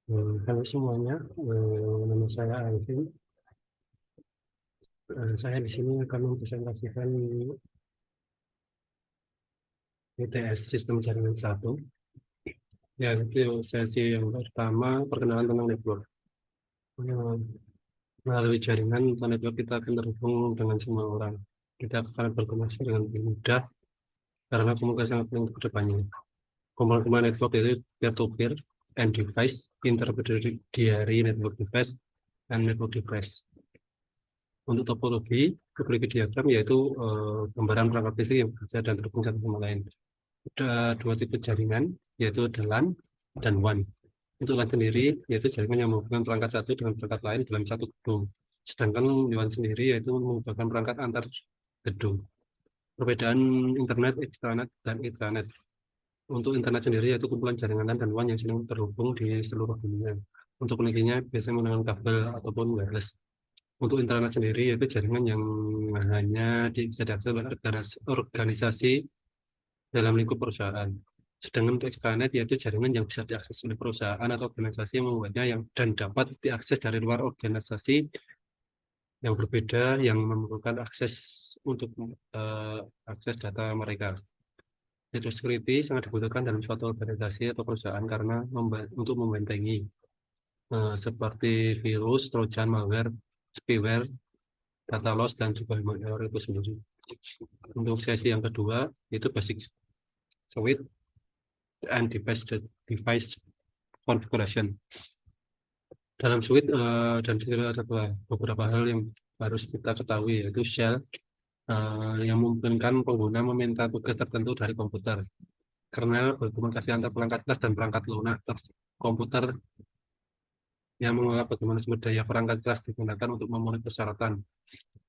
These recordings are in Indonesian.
Halo semuanya, nama saya Alvin. Saya di sini akan mempresentasikan UTS Sistem Jaringan 1, yaitu sesi yang pertama perkenalan tentang network. Eh, Melalui jaringan atau network kita akan terhubung dengan semua orang. Kita akan berkomunikasi dengan lebih mudah karena komunikasi sangat penting ke depannya. Komponen network itu peer-to-peer and device, intermediary network device, dan network device. Untuk topologi diagram yaitu gambaran perangkat fisik yang bekerja dan terhubung satu sama lain. Ada dua tipe jaringan, yaitu ada LAN dan WAN. Untuk LAN sendiri, yaitu jaringan yang menghubungkan perangkat satu dengan perangkat lain dalam satu gedung. Sedangkan WAN sendiri yaitu menghubungkan perangkat antar gedung. Perbedaan internet, extranet, dan intranet. Untuk internet sendiri yaitu kumpulan jaringan LAN dan WAN yang saling terhubung di seluruh dunia. Untuk koneksinya biasanya menggunakan kabel ataupun wireless. Untuk intranet sendiri yaitu jaringan yang hanya bisa diakses oleh organisasi dalam lingkup perusahaan. Sedangkan untuk extranet yaitu jaringan yang bisa diakses oleh perusahaan atau organisasi yang membuatnya dan dapat diakses dari luar organisasi yang berbeda yang memerlukan akses untuk akses data mereka. Network security sangat dibutuhkan dalam suatu organisasi atau perusahaan karena untuk membentengi seperti virus, trojan, malware, spyware, data loss, dan juga malware itu sendiri. Untuk sesi yang kedua, yaitu basic switch and device configuration. Dalam switch dan fitur ada beberapa hal yang harus kita ketahui, yaitu shell yang memungkinkan pengguna meminta tugas tertentu dari komputer. Kernel berkomunikasi antar perangkat kelas dan perangkat lunak komputer yang mengelola bagaimana sumber daya perangkat kelas digunakan untuk memenuhi persyaratan.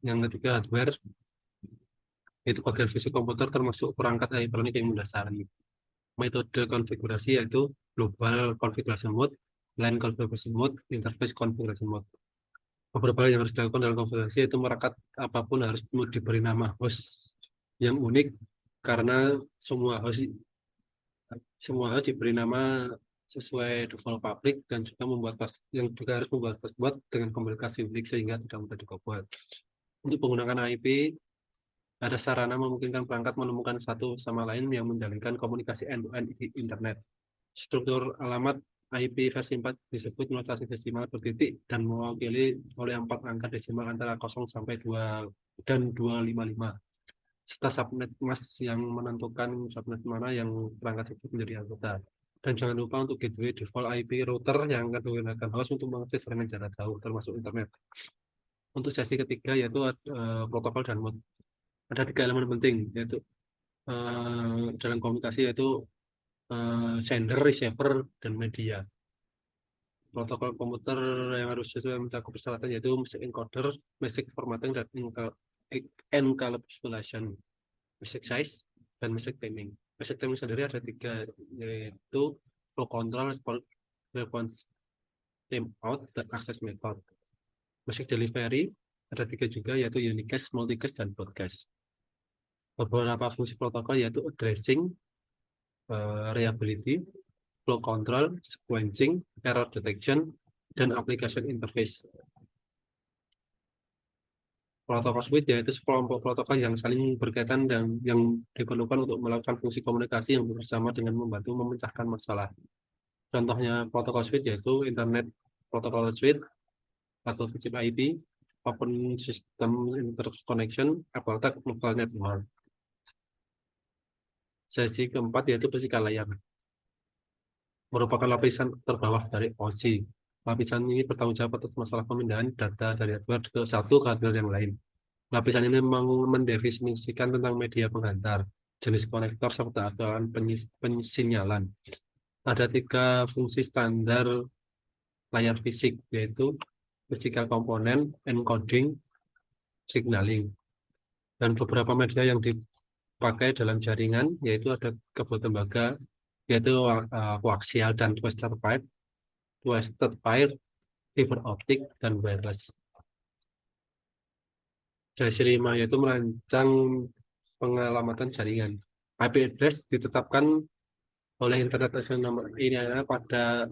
Yang ketiga, hardware, itu bagian fisik komputer termasuk perangkat elektronik yang mendasari. Metode konfigurasi yaitu global configuration mode, line configuration mode, interface configuration mode. Beberapa hal yang harus dilakukan dalam konfigurasi yaitu merekat apapun harus diberi nama host yang unik karena semua host diberi nama sesuai default public dan juga yang juga harus membuat password dengan komunikasi unik sehingga tidak mudah dikobot. Untuk penggunaan IP, ada sarana memungkinkan perangkat menemukan satu sama lain yang menjalinkan komunikasi end-to-end di internet. Struktur alamat IP versi 4 disebut notasi desimal bertitik dan mewakili oleh 4 angka desimal antara 0 sampai 2 dan 255. Serta subnet mask yang menentukan subnet mana yang perangkat itu menjadi anggota. Dan jangan lupa untuk gateway default IP router yang akan digunakan host untuk mengakses jaringan jarak jauh termasuk internet. Untuk sesi ketiga yaitu protokol dan mode. Ada 3 elemen penting yaitu dalam komunikasi yaitu sender, receiver, dan media. Protokol komputer yang harus sesuai mencakup persyaratan yaitu message encoder, message formatting, dan encapsulation, message size, dan message timing. Message timing sendiri ada 3 yaitu flow control, response timeout, dan access method. Message delivery ada 3 juga yaitu unicast, multicast, dan broadcast. Beberapa fungsi protokol yaitu addressing, reliability, flow control, sequencing, error detection, dan application interface. Protokol switch yaitu sekelompok protokol yang saling berkaitan dan yang diperlukan untuk melakukan fungsi komunikasi yang bersama dengan membantu memecahkan masalah. Contohnya protokol switch yaitu Internet Protocol Switch atau TCP IP, Open System Interconnection, AppleTech Local Network. Sesi keempat yaitu physical layer. Merupakan lapisan terbawah dari OSI. Lapisan ini bertanggung jawab atas masalah pemindahan data dari hardware ke satu ke hardware yang lain. Lapisan ini mendefinisikan tentang media penghantar, jenis konektor, serta aturan pensinyalan. Ada 3 fungsi standar layar fisik, yaitu physical component, encoding, signaling. Dan beberapa media yang dipakai dalam jaringan, yaitu ada kabel tembaga, yaitu koaksial dan twisted pair, fiber optik, dan wireless. Sesi 5 yaitu merancang pengalamatan jaringan. IP address ditetapkan oleh Internet National Number ini pada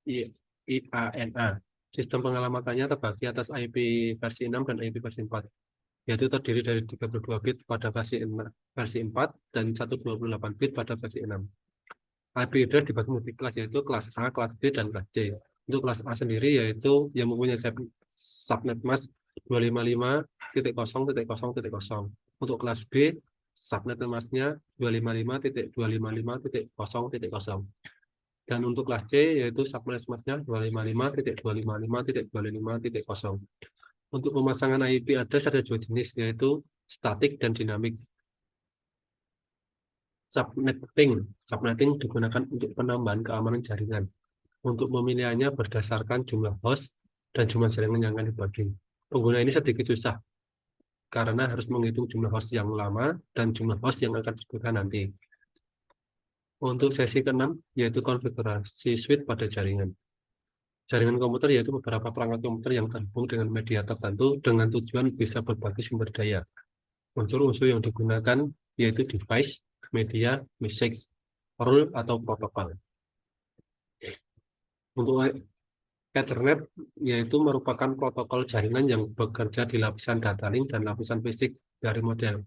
IANA. Sistem pengalamannya terbagi atas IP versi 6 dan IP versi 4, yaitu terdiri dari 32 bit pada versi 4 dan 128 bit pada versi 6. IP address dibagi multi-kelas, yaitu kelas A, kelas B, dan kelas C. Untuk kelas A sendiri yaitu yang mempunyai subnet mask 255.0.0.0. Untuk kelas B, subnet masknya 255.255.0.0. Dan untuk kelas C yaitu subnet masknya 255.255.255.0. Untuk pemasangan IP address ada dua jenis, yaitu statik dan dinamik. Subnetting digunakan untuk penambahan keamanan jaringan. Untuk pemilihannya berdasarkan jumlah host dan jumlah jaringan yang akan dibagi. Pengguna ini sedikit susah karena harus menghitung jumlah host yang lama dan jumlah host yang akan digunakan nanti. Untuk sesi ke-6 yaitu konfigurasi switch pada jaringan. Jaringan komputer yaitu beberapa perangkat komputer yang terhubung dengan media tertentu dengan tujuan bisa berbagi sumber daya. Unsur-unsur yang digunakan yaitu device, media, message, rule, atau protokol. Untuk Ethernet yaitu merupakan protokol jaringan yang bekerja di lapisan data link dan lapisan fisik dari model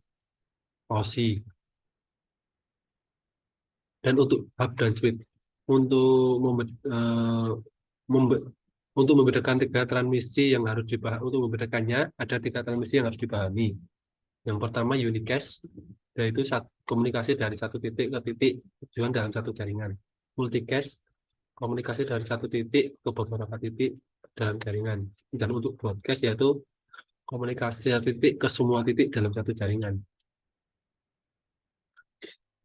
OSI. Dan untuk hub dan switch, untuk membedakan tiga transmisi yang harus dipahami, untuk membedakannya ada tiga transmisi yang harus dipahami. Yang pertama unicast, yaitu komunikasi dari satu titik ke titik tujuan dalam satu jaringan. Multicast, komunikasi dari satu titik ke beberapa titik dalam jaringan. Dan untuk broadcast yaitu komunikasi satu titik ke semua titik dalam satu jaringan.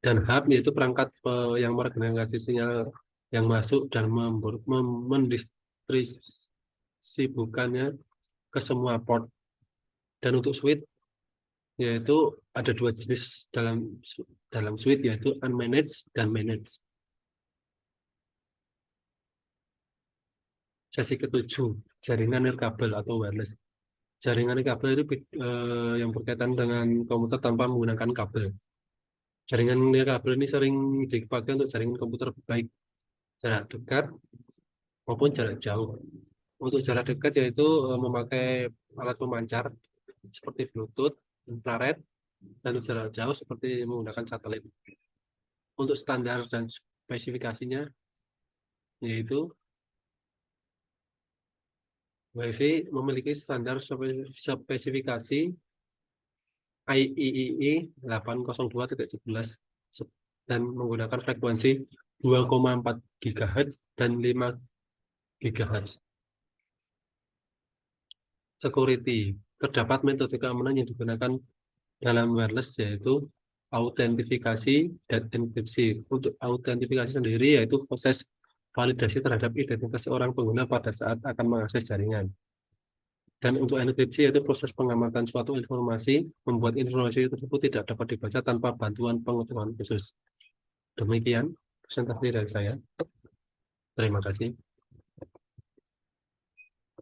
Dan hub yaitu perangkat yang meregenerasi sinyal yang masuk dan mendistribusikannya ke semua port. Dan untuk switch yaitu ada dua jenis dalam switch, yaitu unmanaged dan managed. Sesi ke-7, jaringan nirkabel atau wireless. Jaringan nirkabel itu yang berkaitan dengan komputer tanpa menggunakan kabel. Jaringan nirkabel ini sering dipakai untuk jaringan komputer baik jarak dekat maupun jarak jauh. Untuk jarak dekat yaitu memakai alat pemancar seperti Bluetooth, infrared, dan untuk jarak jauh seperti menggunakan satelit. Untuk standar dan spesifikasinya yaitu WiFi memiliki standar spesifikasi IEEE 802.11 dan menggunakan frekuensi 2,4 GHz dan 5 GHz. Security. Terdapat metode keamanan yang digunakan dalam wireless yaitu autentifikasi dan enkripsi. Untuk autentifikasi sendiri yaitu proses validasi terhadap identitas orang pengguna pada saat akan mengakses jaringan. Dan untuk enkripsi yaitu proses pengamatan suatu informasi, membuat informasi tersebut tidak dapat dibaca tanpa bantuan pengetahuan khusus. Demikian presentasi dari saya. Terima kasih.